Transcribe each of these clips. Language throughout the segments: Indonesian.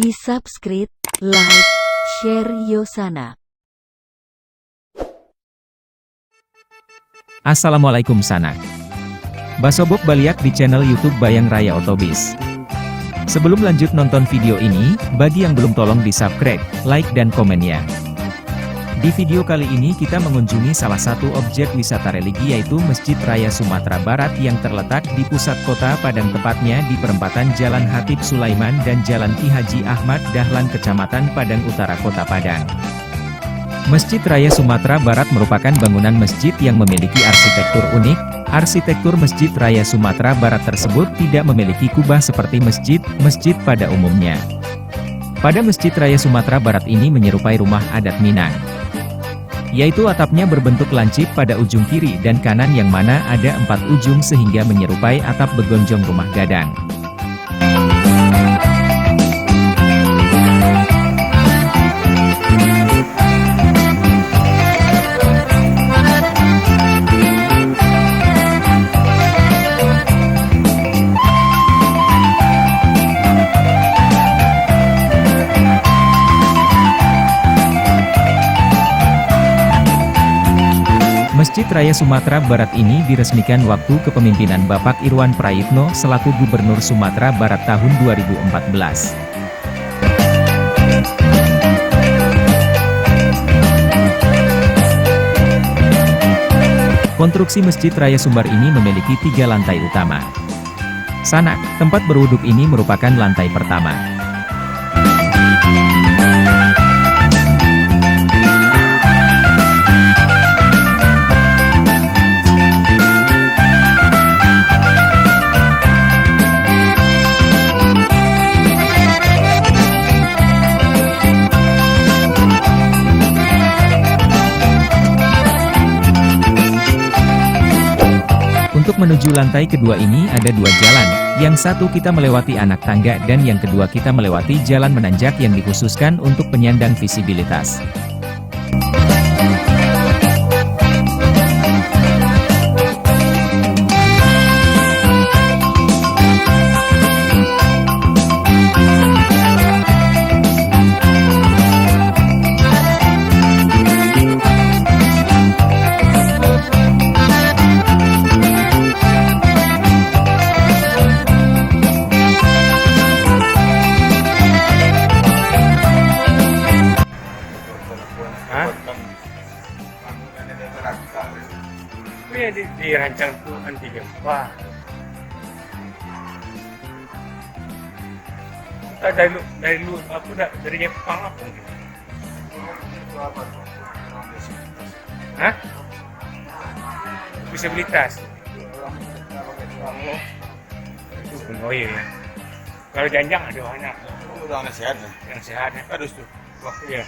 Di subscribe, like, share Yosana. Assalamualaikum Sanak. Basobok Baliak di channel YouTube Bayang Raya Otobis. Sebelum lanjut nonton video ini, bagi yang belum tolong di subscribe, like dan komen ya. Di video kali ini kita mengunjungi salah satu objek wisata religi yaitu Masjid Raya Sumatera Barat yang terletak di pusat kota Padang, tepatnya di perempatan Jalan Hatip Sulaiman dan Jalan Ki Haji Ahmad Dahlan, Kecamatan Padang Utara, Kota Padang. Masjid Raya Sumatera Barat merupakan bangunan masjid yang memiliki arsitektur unik. Arsitektur Masjid Raya Sumatera Barat tersebut tidak memiliki kubah seperti masjid pada umumnya. Pada Masjid Raya Sumatera Barat ini menyerupai rumah adat Minang, yaitu atapnya berbentuk lancip pada ujung kiri dan kanan yang mana ada 4 ujung sehingga menyerupai atap begonjong rumah gadang. Masjid Raya Sumatera Barat ini diresmikan waktu kepemimpinan Bapak Irwan Prayitno selaku Gubernur Sumatera Barat tahun 2014. Konstruksi Masjid Raya Sumbar ini memiliki 3 lantai utama. Sanak, tempat berwuduk ini merupakan lantai pertama. Untuk menuju lantai kedua ini ada 2 jalan, yang satu kita melewati anak tangga dan yang kedua kita melewati jalan menanjak yang dikhususkan untuk penyandang visibilitas. Ini dirancang tuh anti gempa. Dari lu aku dari Jepang apa gitu. Hah? Disabilitas. Oh iya. Kalau janjang ada banyak. Udah anak sehat nih. Yang sehat ya. Harus tuh. Wah iya.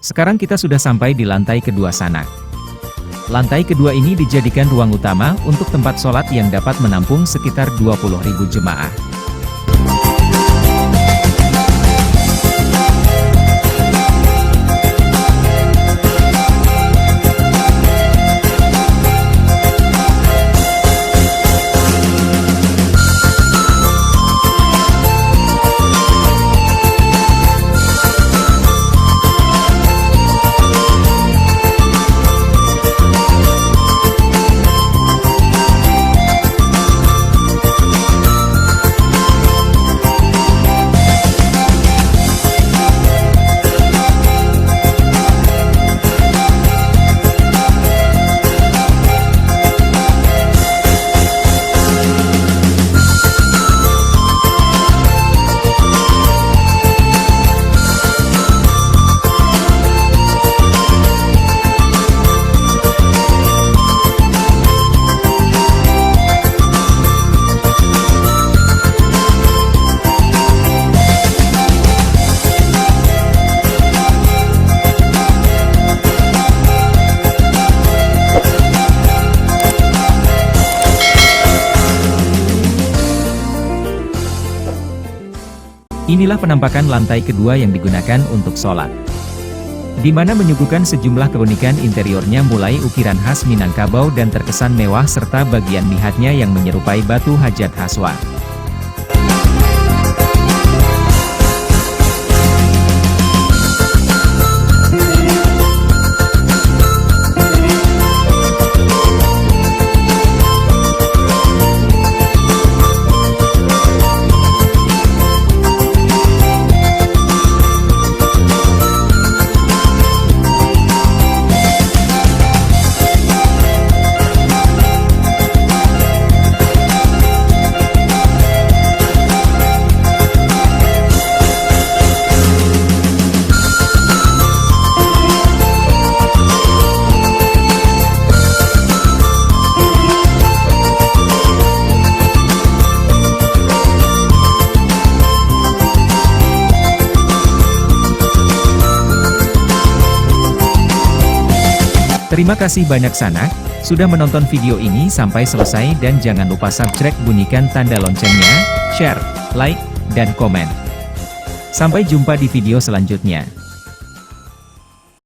Sekarang kita sudah sampai di lantai kedua Sanak. Lantai kedua ini dijadikan ruang utama untuk tempat sholat yang dapat menampung sekitar 20.000 jemaah. Inilah penampakan lantai kedua yang digunakan untuk sholat, di mana menyuguhkan sejumlah keunikan interiornya mulai ukiran khas Minangkabau dan terkesan mewah serta bagian lihatnya yang menyerupai batu hajat haswa. Terima kasih banyak Sanak, sudah menonton video ini sampai selesai dan jangan lupa subscribe, bunyikan tanda loncengnya, share, like, dan komen. Sampai jumpa di video selanjutnya.